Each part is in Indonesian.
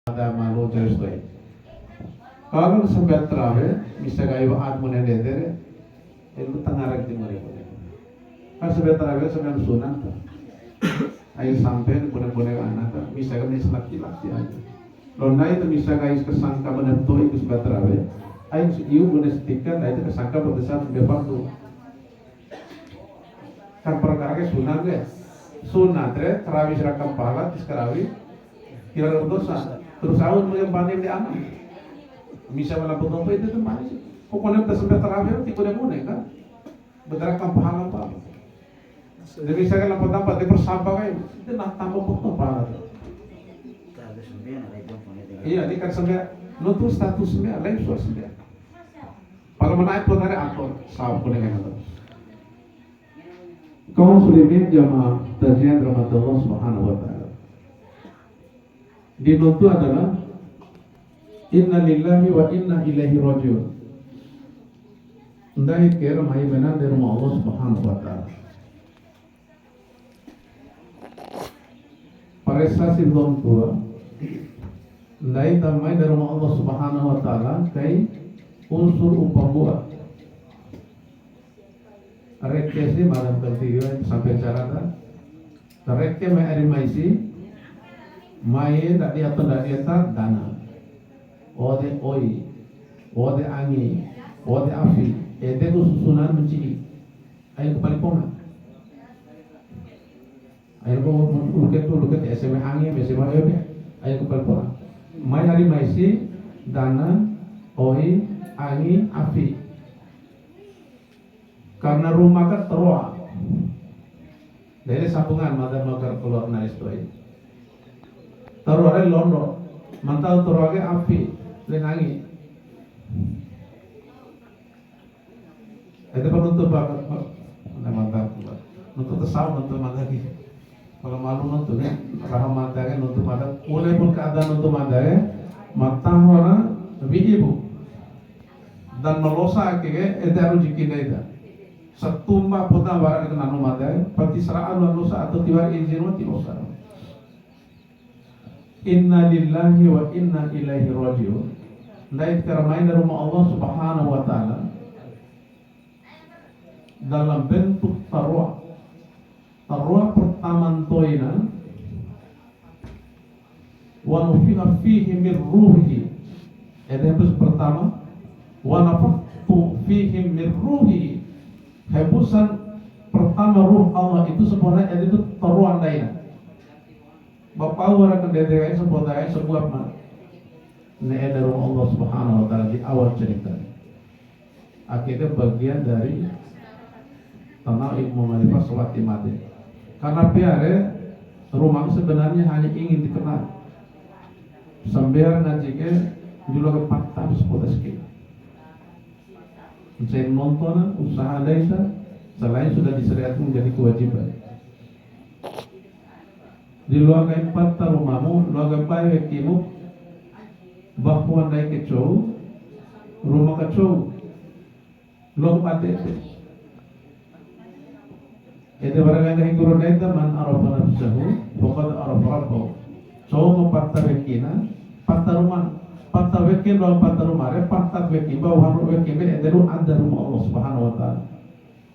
ada malu terus tuh. Kalau sampai terawih, bisa gaya baat menedere, itu tengah lagi mereka. Kan sampai terawih sampai sunat, ayo sampai boleh anak, bisa kan laki-laki aja. Lona itu bisa gaya kesangka menentu itu sampai terawih, ayo iu boleh setikan, itu kesangka pada saat sampai fardu. Kan perkara sunat ya, sunat ya, terawih serakam pahala, terawih kira dosa, terus awal mengembangi di anak. Bisa melakukan apa itu tuh manis. Pokoknya kita sampai terawih itu tidak boleh kan? Berdasarkan pahala apa? Jadi misalkan lampu tampak di persabang itu nak tambah potong pahala. Iya, ini kan sampai nutur status sembilan, lain suara sembilan. Kalau menaik pun ada aktor, sahab pun yang ada. Kaum muslimin jamaah tajiyah rahmat Allah Subhanahu wa taala. Dinuntut adalah inna lillahi wa inna ilaihi rajiun. Ndai kira mai benar dari Allah Subhanahu wa taala. Prestasi belum tua. Ndai tamai dari Allah Subhanahu wa taala kai unsur upambuat. Rekesi malam ketiga sampai carata. Tereke mai ari maisi mai tak diatur dana. Ode oi, ode angi, ode afi, ede susunan menciri. Ayo kembali pona. Ayo kau luket SMA angi, SMA ode. Ayo kembali pona. Mai hari maisi dana, oi, angi, afi. Karena rumah kan teroa. Dari sambungan mata magar keluar naik stoi. Teroa londo, mantau teroa ke api. Lenangi. Itu penutup banget, mantap. Nuntut tesau, nuntut lagi. Kalau malu nuntut ya, rahmat ya, nuntut mata. Mulai pun keadaan nuntut mata ya, mata orang lebih ibu. Dan melosa keke, itu harus jikinda. Setumba putar barang itu nanu mata ya, pati seraan melosa atau tiba izin mati losa. Inna lillahi wa inna ilaihi rajiun. Naik termain dari rumah Allah Subhanahu wa taala dalam bentuk tarwa. Tarwa pertama toina wa nufiha fihi min ruhi. Itu pertama wa nafaqtu fihi min ruhi. Hebusan pertama ruh Allah itu sebenarnya itu tarwa lain. Bapak orang kedai sebenarnya sebuah mana? Ini dari Allah Subhanahu wa taala di awal cerita. Akhirnya bagian dari tanah ilmu ma'rifah sewati mati. Karena biare rumah sebenarnya hanya ingin dikenal. Sambil ngajike juga ke patah sepotas kita. Saya nonton usaha desa selain sudah disyariatkan menjadi kewajiban. Di luar kain patah rumahmu, luar kain wekimu bahwa naik kecau, rumah kecau, luar patah. Itu barang yang hingga naik teman arafah nafsahu, bukan arafah rabbahu. Cau patah wekina, patah rumah. Patah wekin lawan patah rumah, patah wekin bahwa harus wekin itu ada rumah Allah Subhanahu wa taala.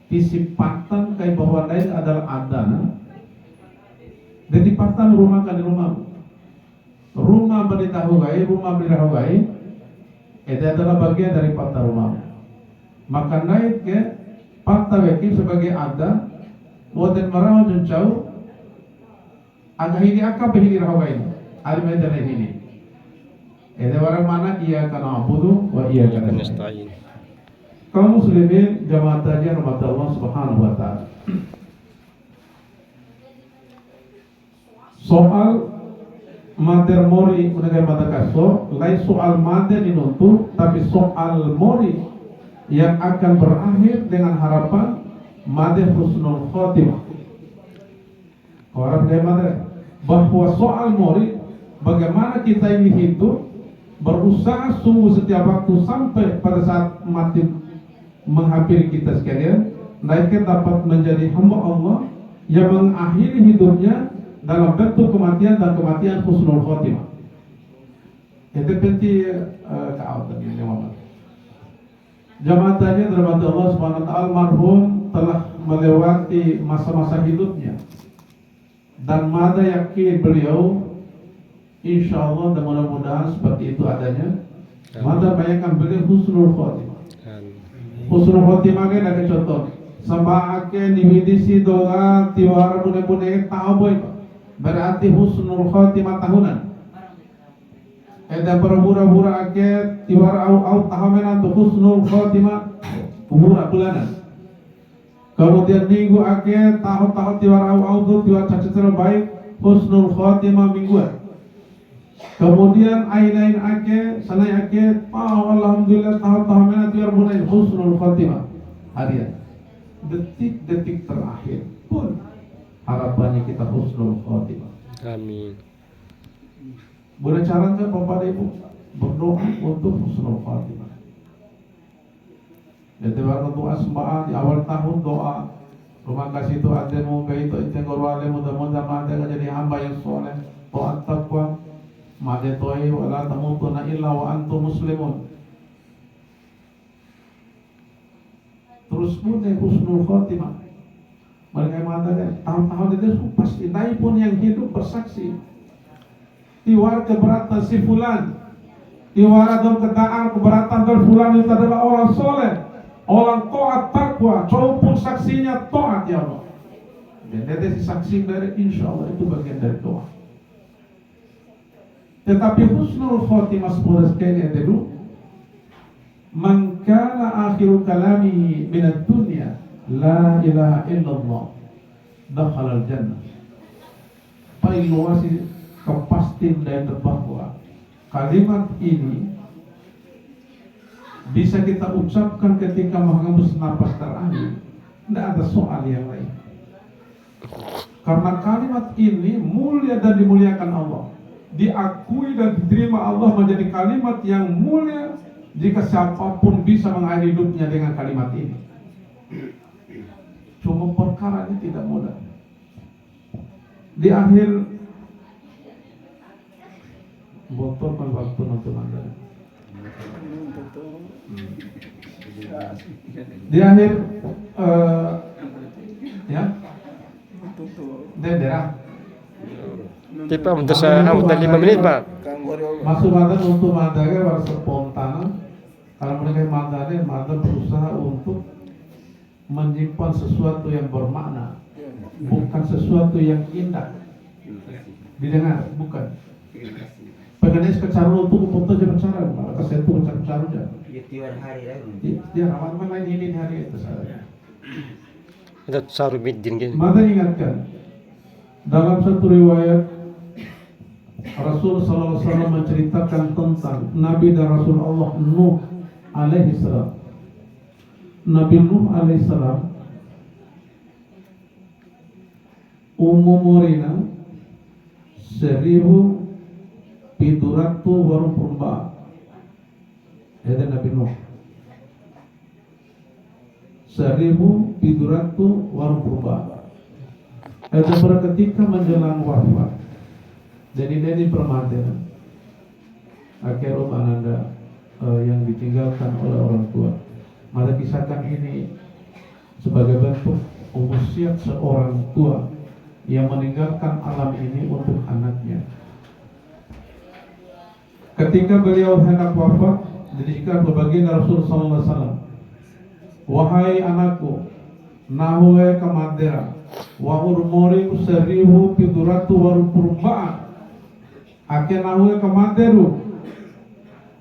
Disipatan kai bahwa lain adalah adana. Jadi patah rumah kan di rumah. Rumah beritahuai, rumah beritahuai. Itu adalah bagian dari patah rumah. Maka naik ke patah wekin sebagai ada. Wadah marah dan jauh. Agak ini akak behini rahuai. Alimai dan ini. Itu orang mana ia kana abudu wa ia kana nasta'in. Kaum muslimin jamaah tajiyah rahmat Allah Subhanahu wa taala. Soal mater mori menagai mata kaso, lain soal mater dinuntut, tapi soal mori yang akan berakhir dengan harapan mater husnul khotimah. Orang bagaimana? Bahwa soal mori, bagaimana kita ini hidup berusaha sungguh setiap waktu sampai pada saat mati menghampiri kita sekalian, mereka dapat menjadi hamba Allah yang mengakhiri hidupnya dalam bentuk kematian dan kematian husnul khotimah. Itu penting keawatan ini Muhammad. Jamaahnya dirahmati Allah Subhanahu wa taala, marhum telah melewati masa-masa hidupnya. Dan mada yakin beliau insya Allah dan mudah-mudahan seperti itu adanya. Mada bayangkan beliau husnul khotimah. Husnul khotimah kan ada contoh. Sama ake niwidisi doa tiwara bune-bune tahu berarti husnul khotimah tahunan. Ada berbura-bura ake tiwara au tahamenan tu husnul khotimah bura bulanan. Kemudian minggu ake tahu tiwara au tu tiwara cacat baik husnul khotimah mingguan. Kemudian ainain ake sanai ake alhamdulillah tahu tahamenan tiwara bunain husnul khotimah harian. Detik-detik terakhir pun harapannya kita husnul khotimah. Amin. Boleh cara nggak Bapak Ibu berdoa untuk husnul khotimah? Jadi waktu doa sembah di awal tahun doa rumah kasih itu ada mau kayak itu gorwale mudah-mudahan ada jadi hamba yang soleh, taat takwa, made toy wala tamutunna illa wa antum muslimun. Terus pun husnul khotimah. Mereka mengatakan tahun-tahun itu pasti naik pun yang hidup bersaksi. Tiwar keberatan si fulan, tiwara dong kedaan keberatan dari fulan itu adalah orang soleh, orang taat takwa, pun saksinya taat ya Allah. Dan ada saksi dari insya Allah itu bagian dari doa. Tetapi husnul khotimah sepuluh sekali ada dulu. Man kana akhiru kalamihi minad dunya la ilaha illallah dakhala al-jannah. Paling luas kepastian dan bahwa kalimat ini bisa kita ucapkan ketika menghembus napas terakhir, tidak ada soal yang lain. Karena kalimat ini mulia dan dimuliakan Allah, diakui dan diterima Allah menjadi kalimat yang mulia. Jika siapapun bisa mengakhiri hidupnya dengan kalimat ini, cuma perkara ini tidak mudah. Di akhir botol kan waktu nonton Anda. Di akhir ya, daerah. Kita untuk 5 menit Pak. Masuk mantan untuk mantannya harus spontan. Kalau mereka mantan berusaha untuk menyimpan sesuatu yang bermakna, bukan sesuatu yang indah didengar, bukan. Pengenis kecaru untuk foto jangan cara, malah kesentuh kecaru aja. Dia rawan mana ini hari itu saya. Kita saru midin gitu. Mantan ingatkan dalam satu riwayat Rasul sallallahu alaihi wasallam menceritakan tentang Nabi dan Rasul Allah Nuh alaihi salam. Nabi Nuh alaihi salam umurina 1724. Ada Nabi Nuh 1724. Ada pada ketika menjelang wafat. Jadi ini permanten akhir ananda yang ditinggalkan oleh orang tua. Maka kisahkan ini sebagai bentuk wasiat seorang tua yang meninggalkan alam ini untuk anaknya. Ketika beliau hendak wafat, diberikan baginda Rasul sallallahu alaihi wasallam, wahai anakku, nahue kamadera, wa urmori usarihu piduratu waru purbaan. Akan nahue kamaderu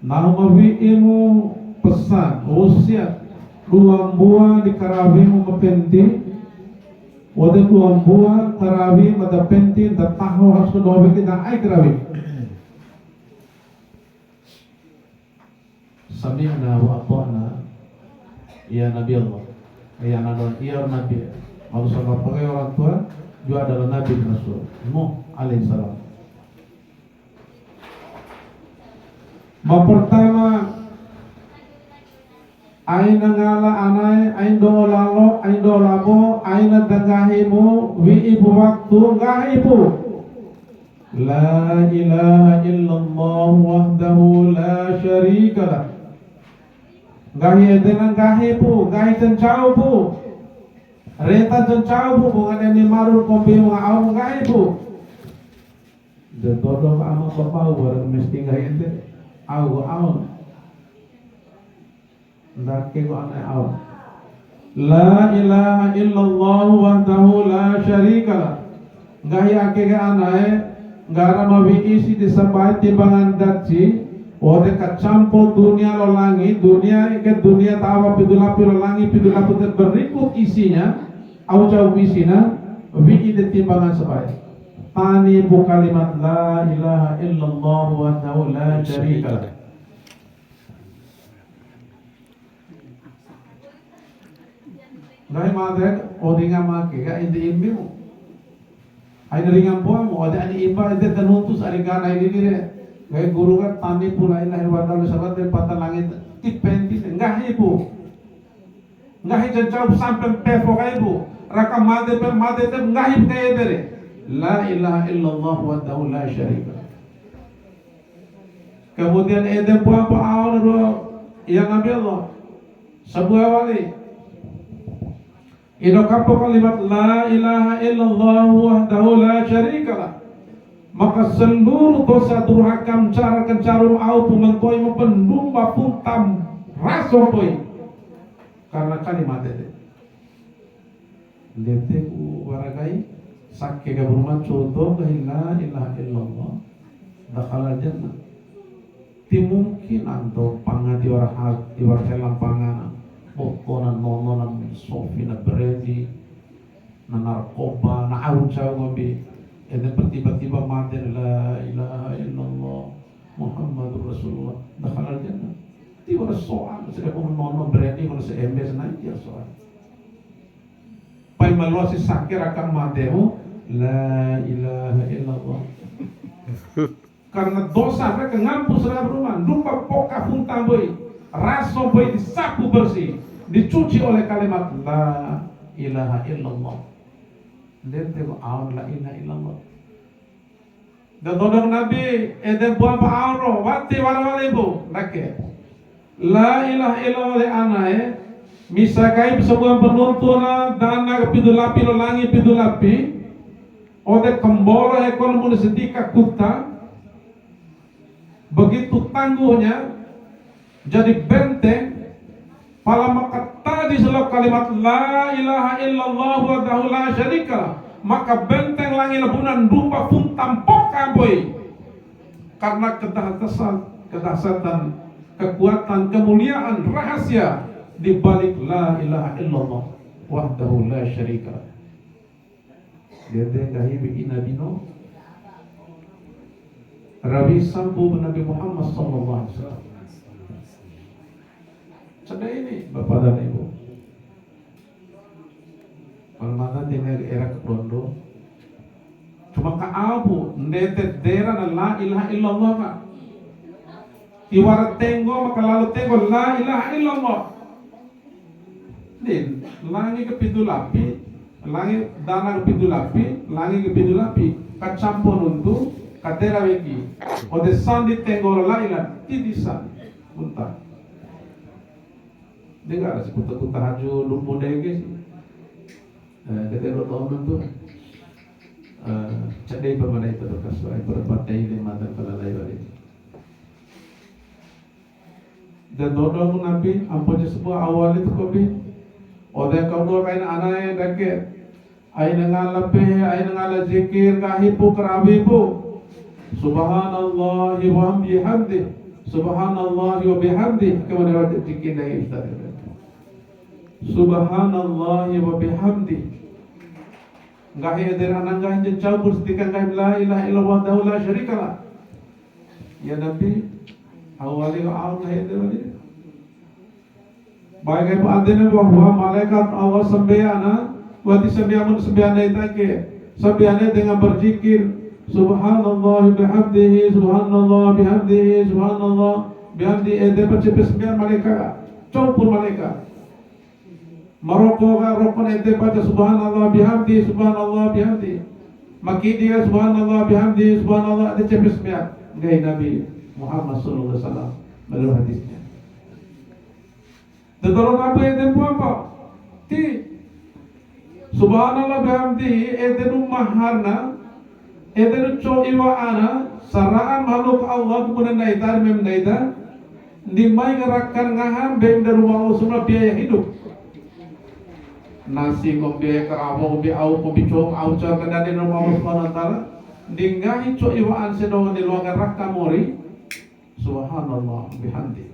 nahu mawiimu pesan usia luang buah di karawimu mepenti wade luang buah karawi mada penti dan tahu harus kedua kita ai karawi sami'na wa ata'na ya Nabi Allah ya Nabi Allah sallallahu alaihi orang tua juga adalah Nabi Rasul Nuh alaihi salam. Pertama, aina ngala anai, aindo lalo, aindo labo, aina dangahimu, wi ibu waktu ngahibu. La ilaha illallah wahdahu syarika lah. Gahi dengan gahi pu, gahi cencau pu. Reta cencau pu, bukan yang marun kompi ngau gahi pu. Jodoh ama bapau barang mesti gahi ente. Au. Ndak ke ko ana au. La ilaha illallah wahdahu la syarika lah. Gahi ake ga anae gara mawi isi disambai timbangan daci ode kacampo dunia lo langi dunia ke dunia tawa pidulapi lo langi pidulapi berikut isinya au jauh isina wi ide timbangan sabai tani bu kalimat la ilaha illallah wahdahu la syarika lah. Gahi madek odinga make ga indi imbimu ay naringan po mo ada ani iba ide tanutus ari gana ini dire gay guru ka tani pula ilahi wa ta'ala sabat de pata langit tipenti ngahi po ngahi jancau sampai pefo kay po raka made te ngahi kay dire la ilaha illallah wahdahu la syarika. Kemudian ede po apa awal yang ambil Allah sebuah wali Inokapo kalimat la ilaha illallah wahdahu la syarika lah. Maka seluruh dosa durhaka cara kencarum au pumantoi mempendumba puntam rasopoi karena kalimat itu. Lete ku waragai sakke ka burma contoh la ilaha illallah dakhala jannah. Timungkin anto pangati warahak di warhelang panganan pokonan nononan sofi na beredi na narkoba na auca ngobi ede tiba-tiba mati la ilaha illallah Muhammadur Rasulullah dakhala jannah tiba soal sila kung nono beredi kung sa embes na iya soal pai maluasi sakir akan matemu la ilaha illallah karena dosa mereka ngampus dalam rumah lupa poka pun tamboi raso boy disapu bersih dicuci oleh kalimat la ilaha illallah. Lihat ko aun la ilaha illallah. Dan todong Nabi eden buang pa auro wati warawali bu nake la ilaha illallah le anae misakai sebuah penuntuna dana pidulapi lo langi pidulapi ode kembolo ekon mun sedika kuta begitu tangguhnya jadi benteng pala maka tadi selok kalimat la ilaha illallah wahdahu la syarika maka benteng langi lebunan dumba pun tampok boy karena kedahsyatan kekuatan kemuliaan rahasia di balik la ilaha illallah wahdahu la syarika. Dia gahi bikin Nabi no Rabi sampu Nabi Muhammad sallallahu alaihi wasallam. Sada ini Bapak dan Ibu. Kalau mana tinggal era kepondo, cuma ka abu ndetet dera na la ilaha illallah ka. Iwarat tenggo maka lalu tenggo la ilaha illallah. Din langi ke pintu lapi, langi dana ke pintu lapi, langi ke pintu lapi, kacampur untuk katera weki. Ode sandi tenggo la ilaha tidak muntah. Dengar seputar haju lumpuh dege sih. Kita rotoman tuh. Cadai pemadai terkas wae berbatai lima dan kalalai bari. Dan dodong Nabi ampun sebuah awal itu kopi. Ode kau dua kain anai deke. Aina ngalape, aina ngala zikir kahipu kerabipu. Subhanallah wa bihamdi. Subhanallah wa bihamdi. Kemudian wajib zikir dari Ustaz. Subhanallah wa bihamdi. Gahi ederan anggahin jencau berstikan gahi la ilaha illallah wahdahu la syarika lah. Ya Nabi awali wa Allah ederan. Baik ibu adina bahwa malaikat Allah sembiana wati sembiana itake sembiana dengan berzikir Subhanallah bihamdihi Subhanallah bihamdihi Subhanallah bihamdi ede bercepet sembilan malaikat campur malaikat Maroko rokon ente baca subhanallah bihamdi subhanallah bihamdi maki dia subhanallah bihamdi subhanallah ada cepet sembilan gay Nabi Muhammad sallallahu alaihi wasallam Lalu hadisnya. Tetapi apa yang apa? Ti Subhanallah bihamdihi edenu maharna edenu co iwaana saraan makhluk Allah kemudian naitar mem naita dimai ngerakan ngaham bem dari rumah Allah semua biaya hidup nasi kong biaya kerabo kong biaya au kong bicong au car kena di rumah Allah subhanahu wa ta'ala dinggahi co iwaan sedongan di luar rakam mori Subhanallah bihamdihi.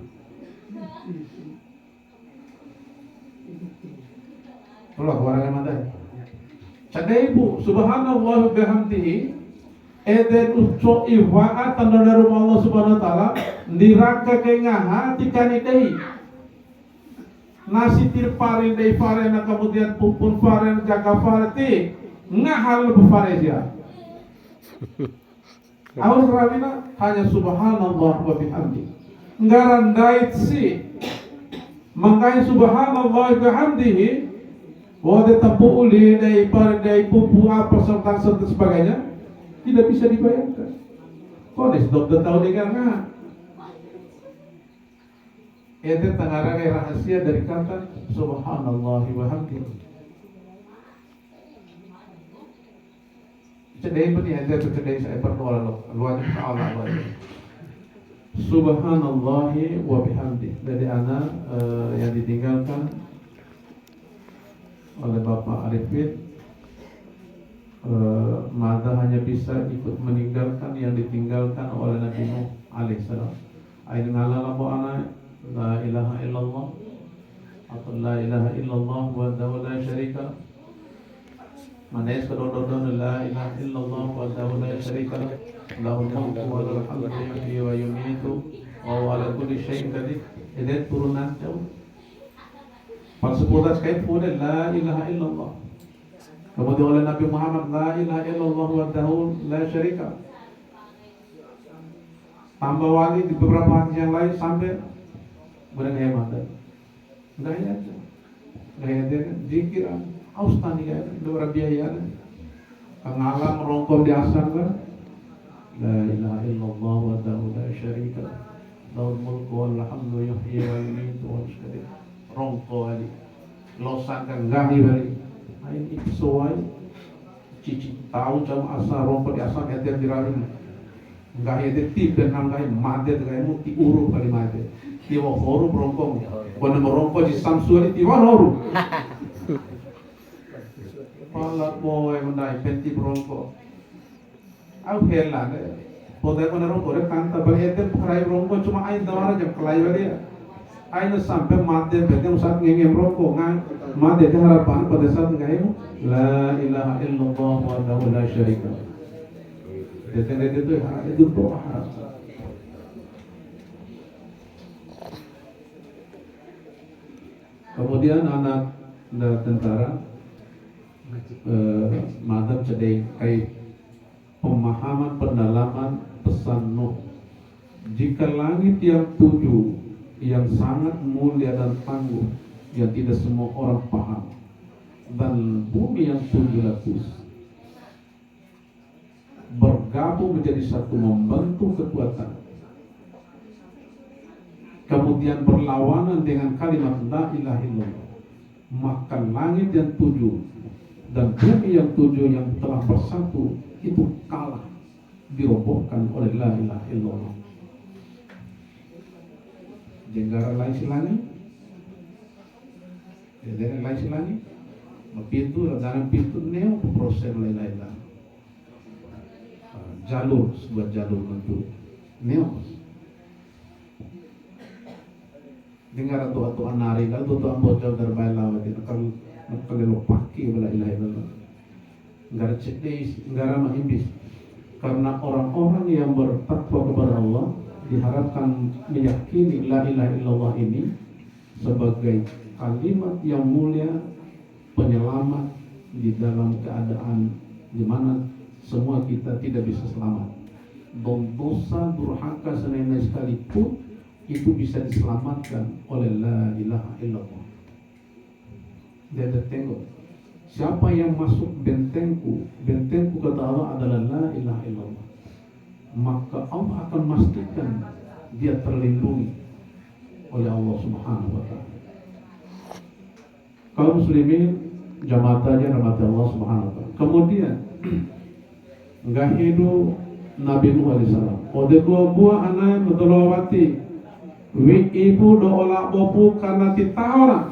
Allah warga mata. Cadai bu, subhanallah bihamdihi. Eden uco iwaat tanda dari Allah subhanahu wa taala diraka ke ngaha tikani dei. Nasi tir pare dei pare na kemudian pupun pare jaga pare ti ngahal bu pare dia. Awal rawina hanya subhanallah wa bihamdihi. Ngaran dait si. Mangkai subhanallah bihamdihi. Wah tempuh uli dari pupu apa serta sebagainya tidak bisa dibayangkan. Kau dokter tahu dengan nggak? Itu tangarang rahasia dari kata Subhanallah wa hamdihi. Cedai pun ada cedai saya pertolak luar Allah Subhanallah wa bihamdihi. Dari anak yang ditinggalkan oleh Bapak Arifin, mata hanya bisa ikut meninggalkan yang ditinggalkan oleh Nabi Nuh alaihissalam. Ain ngala ana la ilaha illallah atau la ilaha illallah wa la syarika. Mana serododon la ilaha illallah wa la syarika lahu mulku wa lahu hamdu yuhyi wa yumiitu wa huwa ala kulli syai'in qadir. Ini turunan jauh. Persebutan sekali pun la ilaha illallah. Kemudian oleh Nabi Muhammad la ilaha illallah wahdahu la syarika. Tambah wali di beberapa hadis yang lain sampai berhemat. Enggak ya aja. Enggak ada zikiran. Austan ya, dua biaya. Kang alam merongkom di asar kan. La ilaha illallah wahdahu la syarika. Lahul mulku wal hamdu yuhyi wa yumiitu wa yushkir. Rongko ali losan kan gahi bali ain ipsoai cici tahu jam asa rongko di asam eter dirari gahi eter tip dan nam gahi made gahi mu ti uru kali made tiwa horu rongko kono rongko di samsu ali tiwa horu pala boy mendai penti rongko au hela ne podai kono rongko re kanta bali eter parai rongko cuma ain dawara jam kelai bali Aina sampai mati betul saat ngengem rokok ngan mati itu harapan pada saat ngengem la ilaha illallah wahdahu la syarika. Jadi itu doa. Kemudian anak tentara madam cedek kait pemahaman pendalaman pesan Nuh. Jika langit yang tujuh yang sangat mulia dan tangguh yang tidak semua orang paham dan bumi yang 700 bergabung menjadi satu membentuk kekuatan kemudian berlawanan dengan kalimat la ilaha illallah maka langit yang 7 dan bumi yang 7 yang telah bersatu itu kalah dirobohkan oleh la ilaha illallah. Jenggara lain silangi, jenggara lain silangi, pintu dalam pintu neo proses lain-lain, jalur sebuah jalur tentu neo. Dengar tu anari, kalau tu bocor terbaik lawat itu kalau paki bela ilahi bela, enggak cedis, enggak mahimbis, karena orang-orang yang bertakwa kepada Allah diharapkan meyakini la ilaha illallah ini sebagai kalimat yang mulia penyelamat di dalam keadaan di mana semua kita tidak bisa selamat. Dosa durhaka senilai sekalipun itu bisa diselamatkan oleh la ilaha illallah. Dia tengok siapa yang masuk bentengku kata Allah adalah la ilaha illallah. Maka Allah akan memastikan dia terlindungi oleh Allah Subhanahu wa taala. Kaum muslimin jamaatnya rahmat Allah Subhanahu wa taala. Kemudian gahidu Nabi Nuh alaihi salam. Ode dua buah anak medolawati. Wi ibu do olah bopu karena titaora.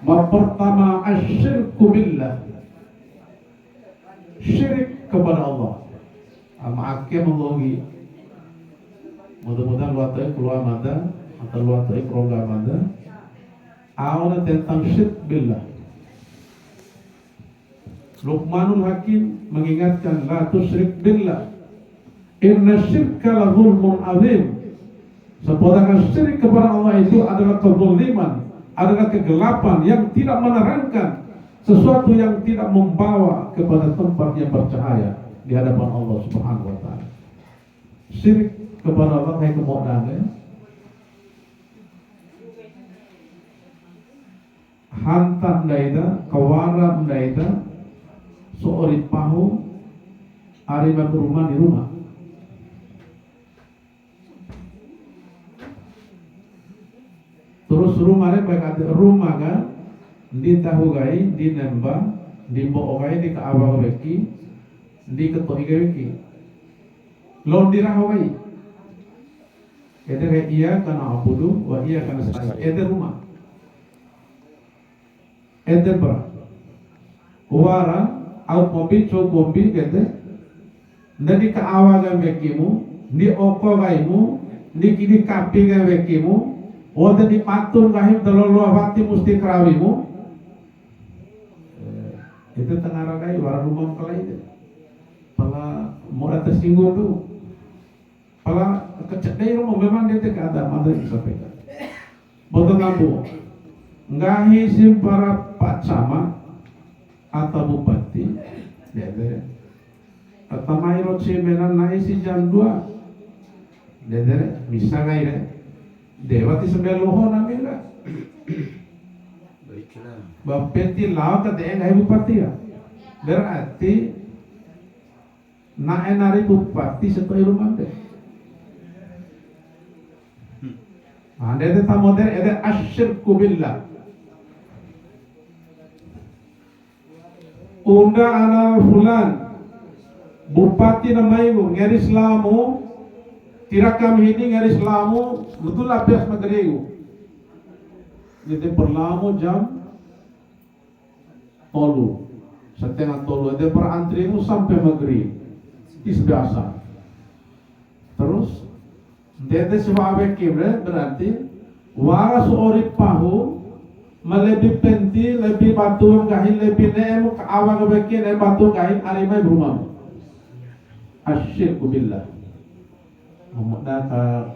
Pertama asyirku billah. Syirik kepada Allah. Ma'ake mengogi. Mudah-mudahan luatai keluar mada atau luatai keluar mada. Awalnya tentang syirik billah. Luqmanul Hakim mengingatkan la tusyrik billah. Inna syirka la zulmun azim. Sebenarnya syirik kepada Allah itu adalah kezaliman, adalah kegelapan yang tidak menerangkan, sesuatu yang tidak membawa kepada tempat yang bercahaya di hadapan Allah Subhanahu wa taala. Syirik kepada Allah kayak kemudahannya. Hantam daida, kawaram daida, seorang pahu, arima ke rumah di rumah. Terus rumah baik ada rumah kan, di tahu gai, di nembang, di bohong gai, di keawang weki, di ketoi weki, lon di rahawai. Itu kayak iya karena abudu, wah iya karena saya. Itu rumah. Itu ber. Wara, out mobil, cok mobil, gitu. Dari keawang wekimu, di oko gaimu, di kapi gai wekimu. Wada di patung kahim terlalu awati musti kerawimu. Itu tengah ragai warna rumah kelai itu. Pala mudah tersinggung tu. Pala kecedai rumah memang dia tidak ada yang disampaikan. Bodoh lampu. Ngahi sim para pak camat atau bupati. Dede. Atau mairot si menan naik si jam 2. Dede bisa ngai deh. Dewati sambil lohon ambil lah. Baiklah. Bapeti lau ke daerah bupati ya. Berarti naenari bupati setelah rumah deh. Anda itu tamoder ada asyirku billah. Unda ana fulan bupati namanya ngari Islamu. Tirakam ini ngari Islamu betul apias magriu. Jadi perlamu jam tolu, setengah tolu. Ada perantrimu sampai maghrib. Is biasa. Terus, dede sebagai kibre berarti waras ori pahu melebih penti, lebih batu gahin, lebih neem ke awal kebekin, batu gahin arimai berumah. Asyirku billah. Data